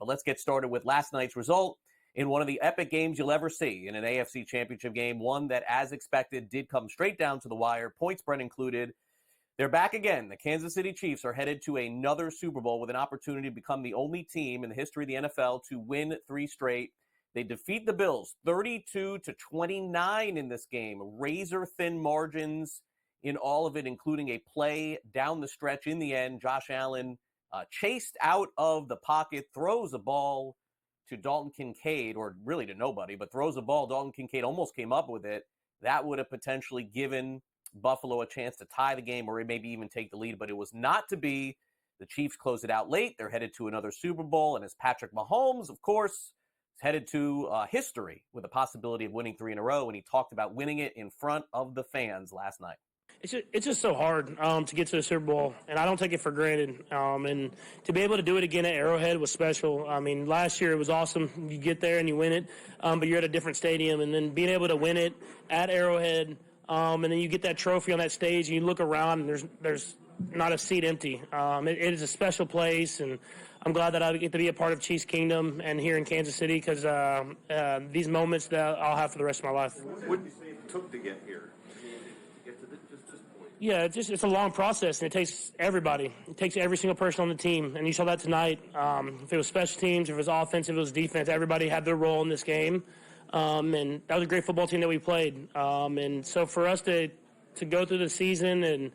let's get started with last night's result in one of the epic games you'll ever see in an AFC Championship game, one that, as expected, did come straight down to the wire, point spread included. They're back again. The Kansas City Chiefs are headed to another Super Bowl with an opportunity to become the only team in the history of the NFL to win 3 straight. They defeat the Bills 32-29 in this game. Razor-thin margins in all of it, including a play down the stretch in the end. Josh Allen chased out of the pocket, throws a ball to Dalton Kincaid, or really to nobody, but throws a ball. Dalton Kincaid almost came up with it. That would have potentially given Buffalo a chance to tie the game or maybe even take the lead, but it was not to be. The Chiefs close it out late. They're headed to another Super Bowl, and as Patrick Mahomes, of course, is headed to history with the possibility of winning 3 in a row, and he talked about winning it in front of the fans last night. It's just so hard to get to the Super Bowl, and I don't take it for granted. And to be able to do it again at Arrowhead was special. I mean, last year it was awesome. You get there and you win it, but you're at a different stadium, and then being able to win it at Arrowhead, and then you get that trophy on that stage, and you look around, and there's not a seat empty. It is a special place, and I'm glad that I get to be a part of Chiefs Kingdom and here in Kansas City because these moments that I'll have for the rest of my life. What did you say it took to get here? Yeah, it's a long process, and it takes everybody. It takes every single person on the team, and you saw that tonight. If it was special teams, if it was offense, if it was defense, everybody had their role in this game. And that was a great football team that we played. And so for us to go through the season and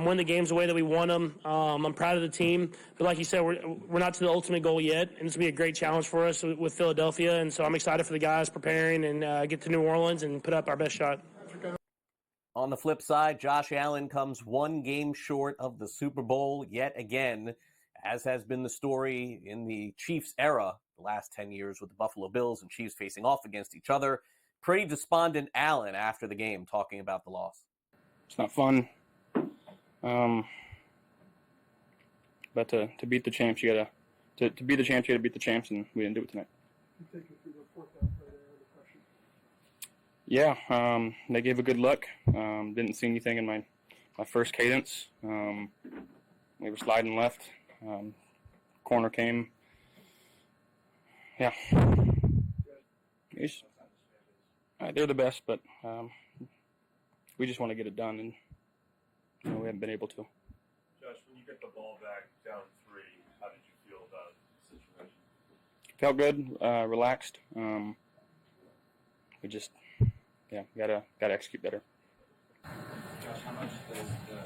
win the games the way that we won them, I'm proud of the team. But like you said, we're not to the ultimate goal yet, and this will be a great challenge for us with Philadelphia. And so I'm excited for the guys preparing and get to New Orleans and put up our best shot. On the flip side, Josh Allen comes 1 game short of the Super Bowl yet again, as has been the story in the Chiefs era the last 10 years with the Buffalo Bills and Chiefs facing off against each other. Pretty despondent Allen after the game talking about the loss. It's not fun. But to beat the champs, you gotta to be the champs, you gotta beat the champs, and we didn't do it tonight. You take it through the fourth down play there, the pressure. Yeah, they gave a good look. Didn't see anything in my first cadence. We were sliding left. Corner came. Yeah. They're the best, but we just want to get it done, and we haven't been able to. Josh, when you get the ball back down 3, how did you feel about the situation? Felt good, relaxed. We just, gotta execute better. Josh, how much does the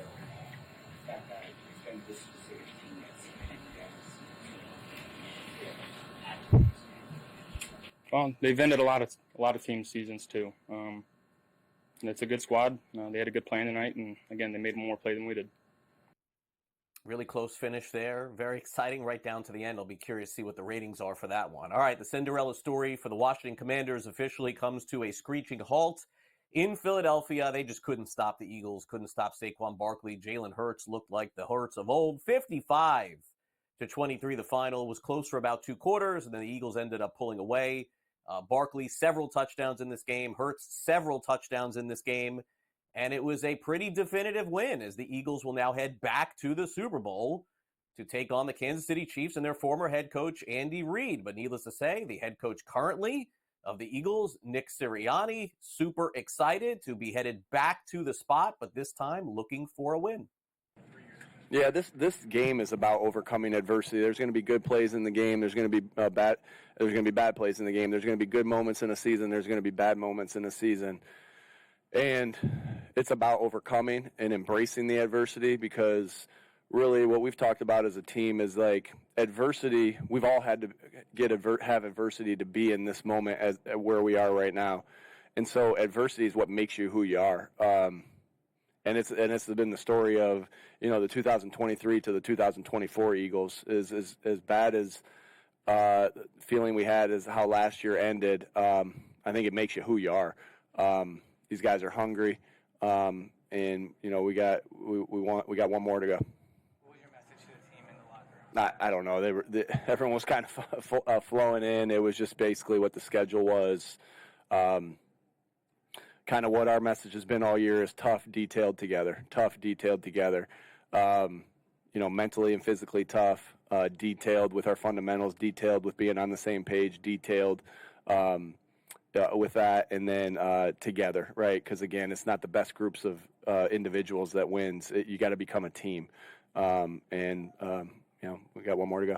fact that it's been this specific team Well, they've ended a lot of team seasons too. And it's a good squad. They had a good plan tonight, and again, they made more play than we did. Really close finish there. Very exciting right down to the end. I'll be curious to see what the ratings are for that one. All right, the Cinderella story for the Washington Commanders officially comes to a screeching halt in Philadelphia. They just couldn't stop the Eagles, couldn't stop Saquon Barkley. Jalen Hurts looked like the Hurts of old. 55-23 the final. Was close for about 2 quarters, and then the Eagles ended up pulling away. Barkley, several touchdowns in this game. Hurts, several touchdowns in this game. And it was a pretty definitive win as the Eagles will now head back to the Super Bowl to take on the Kansas City Chiefs and their former head coach, Andy Reid. But needless to say, the head coach currently of the Eagles, Nick Sirianni, super excited to be headed back to the spot, but this time looking for a win. Yeah, this game is about overcoming adversity. There's going to be good plays in the game. There's going to be bad plays in the game. There's going to be good moments in a season. There's going to be bad moments in a season. And it's about overcoming and embracing the adversity, because really what we've talked about as a team is like adversity. We've all had to have adversity to be in this moment as where we are right now. And so adversity is what makes you who you are. And it's been the story of, the 2023 to the 2024 Eagles is as bad as feeling we had as how last year ended. I think it makes you who you are. These guys are hungry, and we got one more to go. What was your message to the team in the locker room? I don't know. Everyone was kind of flowing in. It was just basically what the schedule was. Kind of what our message has been all year is tough, detailed together. mentally and physically tough, detailed with our fundamentals, detailed with being on the same page, detailed with that, and then together, right? Because, again, it's not the best groups of individuals that wins. You got to become a team. We got one more to go.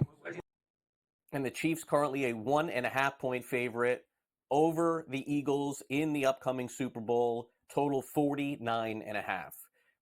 And the Chiefs currently a 1.5-point favorite over the Eagles in the upcoming Super Bowl, total 49.5.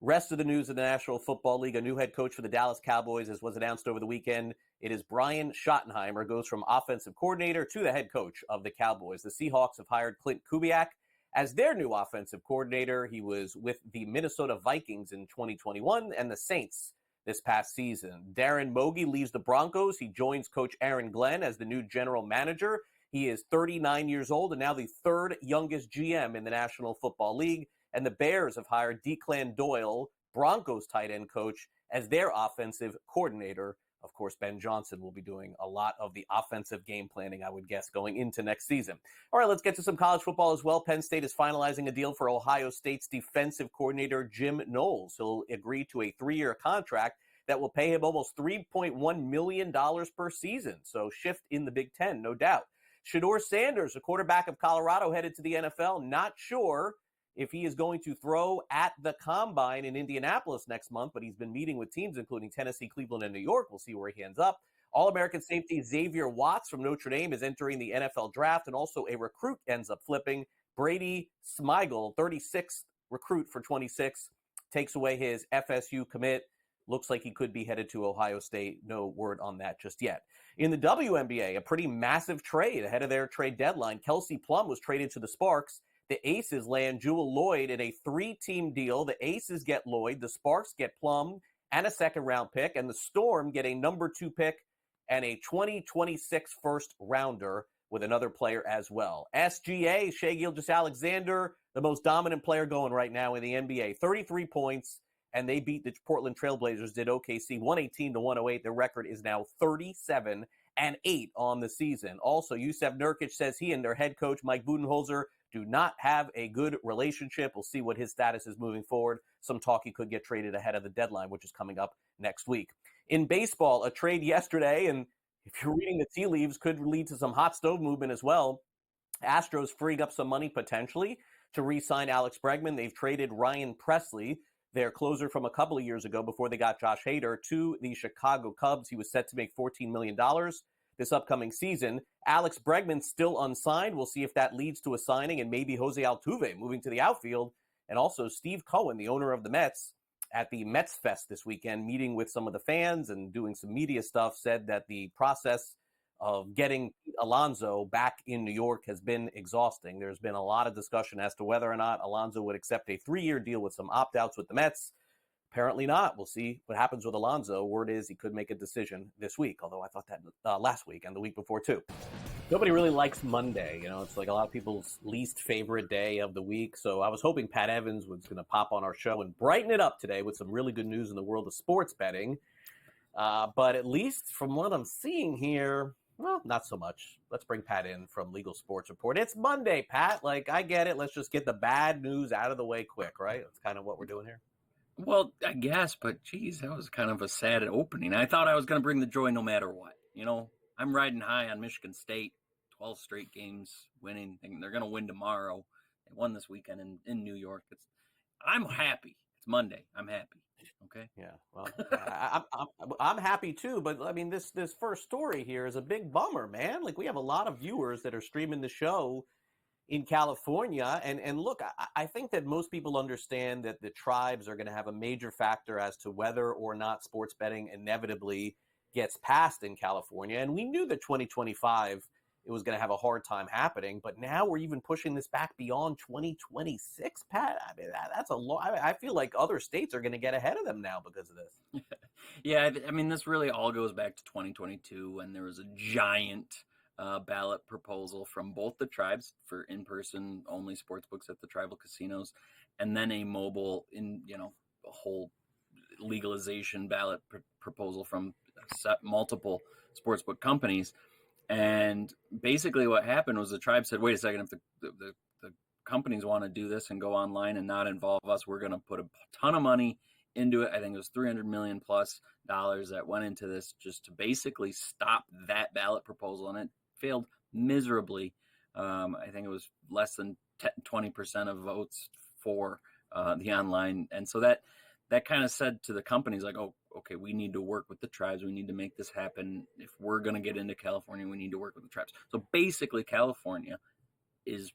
Rest of the news of the National Football League, a new head coach for the Dallas Cowboys, as was announced over the weekend. It is Brian Schottenheimer, goes from offensive coordinator to the head coach of the Cowboys. The Seahawks have hired Clint Kubiak as their new offensive coordinator. He was with the Minnesota Vikings in 2021 and the Saints this past season. Darren Mogi leaves the Broncos. He joins Coach Aaron Glenn as the new general manager. He is 39 years old and now the third youngest GM in the National Football League. And the Bears have hired Declan Doyle, Broncos tight end coach, as their offensive coordinator. Of course, Ben Johnson will be doing a lot of the offensive game planning, I would guess, going into next season. All right, let's get to some college football as well. Penn State is finalizing a deal for Ohio State's defensive coordinator, Jim Knowles. He'll agree to a 3-year contract that will pay him almost $3.1 million per season. So shift in the Big Ten, no doubt. Shedeur Sanders, a quarterback of Colorado, headed to the NFL. Not sure if he is going to throw at the Combine in Indianapolis next month, but he's been meeting with teams including Tennessee, Cleveland, and New York. We'll see where he ends up. All-American safety Xavier Watts from Notre Dame is entering the NFL draft, and also a recruit ends up flipping. Brady Smigel, 36th recruit for 26, takes away his FSU commit. Looks like he could be headed to Ohio State. No word on that just yet. In the WNBA, a pretty massive trade ahead of their trade deadline. Kelsey Plum was traded to the Sparks. The Aces land Jewel Lloyd in a 3-team deal. The Aces get Lloyd, the Sparks get Plum and a second-round pick, and the Storm get a number 2 pick and a 2026 first-rounder with another player as well. SGA, Shai Gilgeous-Alexander, the most dominant player going right now in the NBA. 33 points, and they beat the Portland Trailblazers, did OKC 118-108. Their record is now 37-8 on the season. Also, Yusef Nurkic says he and their head coach, Mike Budenholzer, do not have a good relationship. We'll see what his status is moving forward. Some talk he could get traded ahead of the deadline, which is coming up next week. In baseball, a trade yesterday, and if you're reading the tea leaves, could lead to some hot stove movement as well. Astros freed up some money potentially to re-sign Alex Bregman. They've traded Ryan Presley, their closer from a couple of years ago before they got Josh Hader, to the Chicago Cubs. He was set to make $14 million this upcoming season. Alex Bregman still unsigned. We'll see if that leads to a signing, and maybe Jose Altuve moving to the outfield. And also Steve Cohen, the owner of the Mets, at the Mets Fest this weekend, meeting with some of the fans and doing some media stuff, said that the process of getting Alonso back in New York has been exhausting. There's been a lot of discussion as to whether or not Alonso would accept a 3-year deal with some opt-outs with the Mets. Apparently not. We'll see what happens with Alonso. Word is he could make a decision this week, although I thought that last week and the week before too. Nobody really likes Monday. It's like a lot of people's least favorite day of the week. So I was hoping Pat Evans was going to pop on our show and brighten it up today with some really good news in the world of sports betting. But at least from what I'm seeing here, well, not so much. Let's bring Pat in from Legal Sports Report. It's Monday, Pat. I get it. Let's just get the bad news out of the way quick, right? That's kind of what we're doing here. Well, I guess, but geez, that was kind of a sad opening. I thought I was going to bring the joy no matter what. I'm riding high on Michigan State, 12 straight games winning. They're going to win tomorrow. They won this weekend in New York. I'm happy. It's Monday. I'm happy. Okay. Yeah. Well, I'm happy too. But I mean, this first story here is a big bummer, man. We have a lot of viewers that are streaming the show in California. And look, I think that most people understand that the tribes are going to have a major factor as to whether or not sports betting inevitably gets passed in California. And we knew that 2025, it was going to have a hard time happening. But now we're even pushing this back beyond 2026, Pat. I mean, that's a lot. I feel like other states are going to get ahead of them now because of this. Yeah, I mean, this really all goes back to 2022 when there was a giant ballot proposal from both the tribes for in-person only sports books at the tribal casinos, and then a mobile a whole legalization ballot proposal from multiple sportsbook companies. And basically what happened was the tribe said, wait a second, if the companies want to do this and go online and not involve us, we're going to put a ton of money into it. I think it was $300 million plus that went into this just to basically stop that ballot proposal, and it failed miserably. I think it was less than 20% of votes for the online, and so that kind of said to the companies like, oh, okay, we need to work with the tribes. We need to make this happen. If we're going to get into California, we need to work with the tribes. So basically, California is,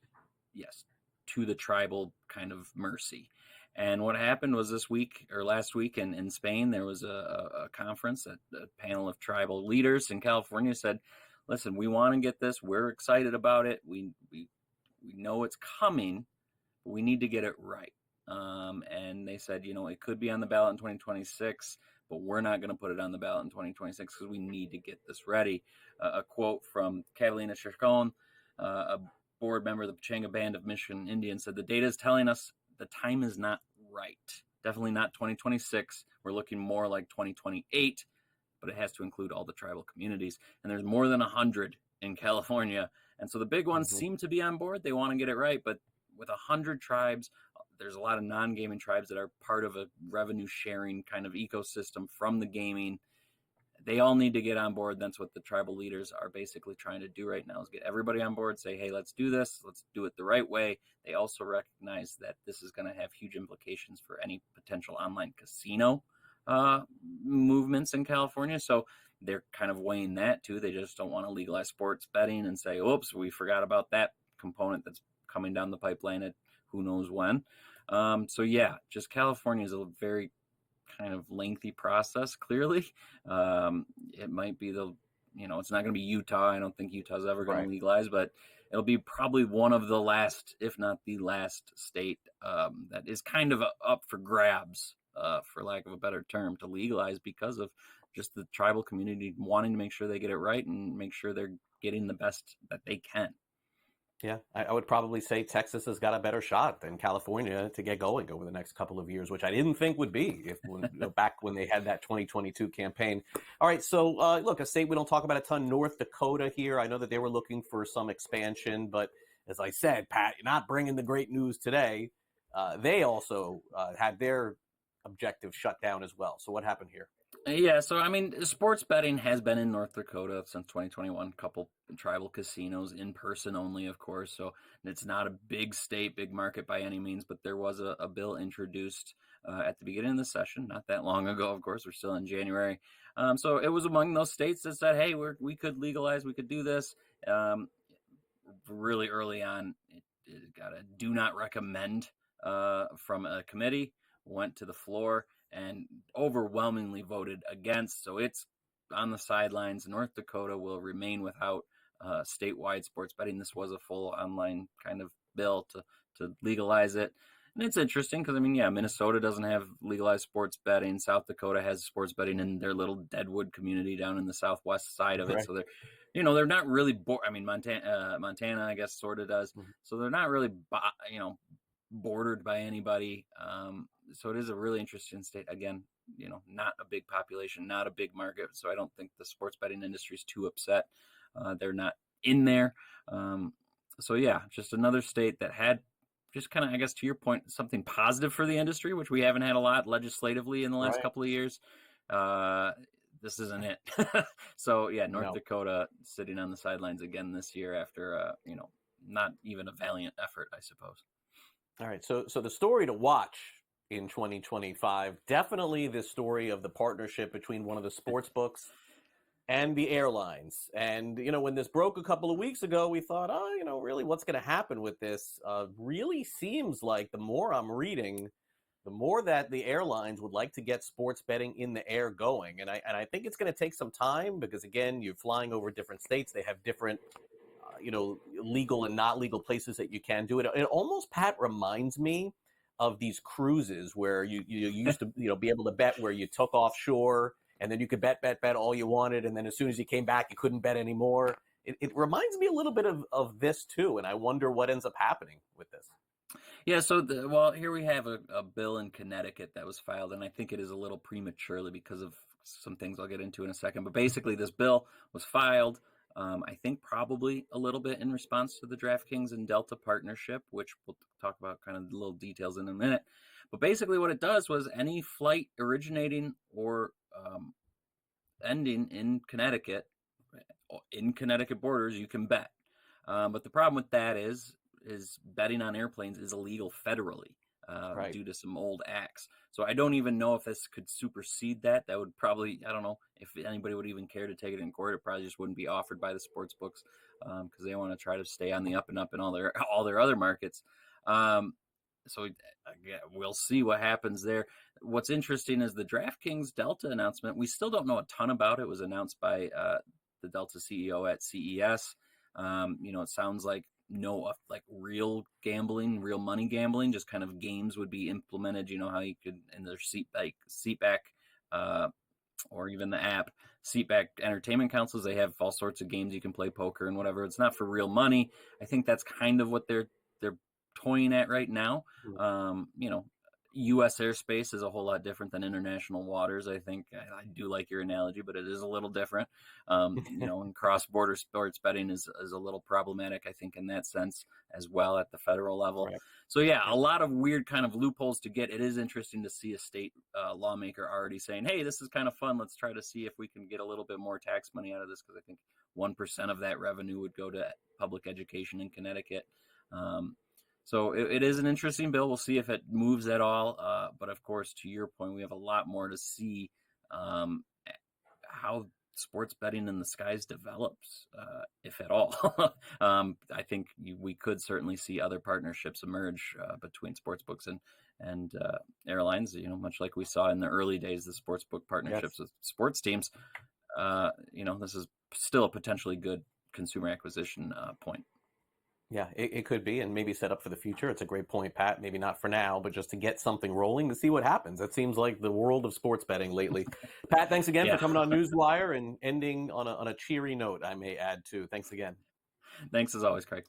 yes, to the tribal kind of mercy. And what happened was this week or last week in Spain, there was a conference, a panel of tribal leaders in California said, listen, we want to get this. We're excited about it. We know it's coming, but we need to get it right. And they said, it could be on the ballot in 2026, but we're not going to put it on the ballot in 2026 because we need to get this ready. A quote from Catalina Chacon, a board member of the Pechanga Band of Michigan Indians, said, the data is telling us the time is not right. Definitely not 2026. We're looking more like 2028, but it has to include all the tribal communities. And there's more than 100 in California. And so the big ones seem to be on board. They want to get it right. But with 100 tribes, there's a lot of non-gaming tribes that are part of a revenue sharing kind of ecosystem from the gaming. They all need to get on board. That's what the tribal leaders are basically trying to do right now, is get everybody on board, say, hey, let's do this. Let's do it the right way. They also recognize that this is going to have huge implications for any potential online casino movements in California. So they're kind of weighing that too. They just don't want to legalize sports betting and say, oops, we forgot about that component that's coming down the pipeline at who knows when. So yeah, just California is a very kind of lengthy process. Clearly, it might be it's not going to be Utah. I don't think Utah's ever going to legalize, but it'll be probably one of the last, if not the last state that is kind of up for grabs, for lack of a better term, to legalize because of just the tribal community wanting to make sure they get it right and make sure they're getting the best that they can. Yeah, I would probably say Texas has got a better shot than California to get going over the next couple of years, which I didn't think would be back when they had that 2022 campaign. All right, so look, a state we don't talk about a ton, North Dakota here. I know that they were looking for some expansion, but as I said, Pat, you're not bringing the great news today. They also had their objective shut down as well. So what happened here? Yeah, so I mean, sports betting has been in North Dakota since 2021. A couple tribal casinos, in person only, of course. So it's not a big state, big market by any means. But there was a bill introduced at the beginning of the session, not that long ago. Of course, we're still in January. So it was among those states that said, "Hey, we could legalize, we could do this." Really early on, it got a do not recommend from a committee. Went to the floor and overwhelmingly voted against. So it's on the sidelines. North Dakota will remain without statewide sports betting. This was a full online kind of bill to legalize it. And it's interesting because, I mean, yeah, Minnesota doesn't have legalized sports betting. South Dakota has sports betting in their little Deadwood community down in the southwest side of it. Right. So they're not really, Montana, I guess, sort of does. Mm-hmm. So they're not really, bordered by anybody. So it is a really interesting state. Again, not a big population, not a big market. So I don't think the sports betting industry is too upset. They're not in there. So yeah, just another state that had just kind of, I guess, to your point, something positive for the industry, which we haven't had a lot legislatively in the last couple of years. This isn't it. So yeah, North Dakota sitting on the sidelines again this year after, not even a valiant effort, I suppose. All right. So the story to watch in 2025, definitely the story of the partnership between one of the sports books and the airlines. And, when this broke a couple of weeks ago, we thought, really what's going to happen with this? Really seems like the more I'm reading, the more that the airlines would like to get sports betting in the air going. And I think it's going to take some time because, again, you're flying over different states. They have different legal and not legal places that you can do it. It almost, Pat, reminds me of these cruises where you used to be able to bet where you took offshore and then you could bet all you wanted, and then as soon as you came back you couldn't bet anymore. It reminds me a little bit of this too, and I wonder what ends up happening with this. Yeah, so here we have a bill in Connecticut that was filed, and I think it is a little prematurely because of some things I'll get into in a second. But basically, this bill was filed. I think probably a little bit in response to the DraftKings and Delta partnership, which we'll talk about kind of the little details in a minute. But basically what it does was any flight originating or ending in Connecticut borders, you can bet. But the problem with that is betting on airplanes is illegal federally due to some old acts. So I don't even know if this could supersede that. That would probably, I don't know if anybody would even care to take it in court. It probably just wouldn't be offered by the sports books because they want to try to stay on the up and up in all their other markets. So we'll see what happens there. What's interesting is the DraftKings Delta announcement. We still don't know a ton about it. It was announced by the Delta CEO at CES. It sounds like real gambling, real money gambling, just kind of games would be implemented. You know how you could in their seatback, or even the app seatback entertainment councils. They have all sorts of games you can play, poker and whatever. It's not for real money. I think that's kind of what they're toying at right now. U.S. airspace is a whole lot different than international waters. I think I do like your analogy, but it is a little different. And cross-border sports betting is a little problematic, I think, in that sense as well at the federal level. Right. So, a lot of weird kind of loopholes to get. It is interesting to see a state lawmaker already saying, hey, this is kind of fun. Let's try to see if we can get a little bit more tax money out of this, because I think 1% of that revenue would go to public education in Connecticut. So it is an interesting bill. We'll see if it moves at all. But of course, to your point, we have a lot more to see how sports betting in the skies develops, if at all. I think we could certainly see other partnerships emerge between sportsbooks and airlines. Much like we saw in the early days, the sportsbook partnerships with sports teams. This is still a potentially good consumer acquisition point. Yeah, it could be, and maybe set up for the future. It's a great point, Pat. Maybe not for now, but just to get something rolling to see what happens. That seems like the world of sports betting lately. Pat, thanks again for coming on Newswire and ending on a cheery note, I may add, too. Thanks again. Thanks as always, Craig.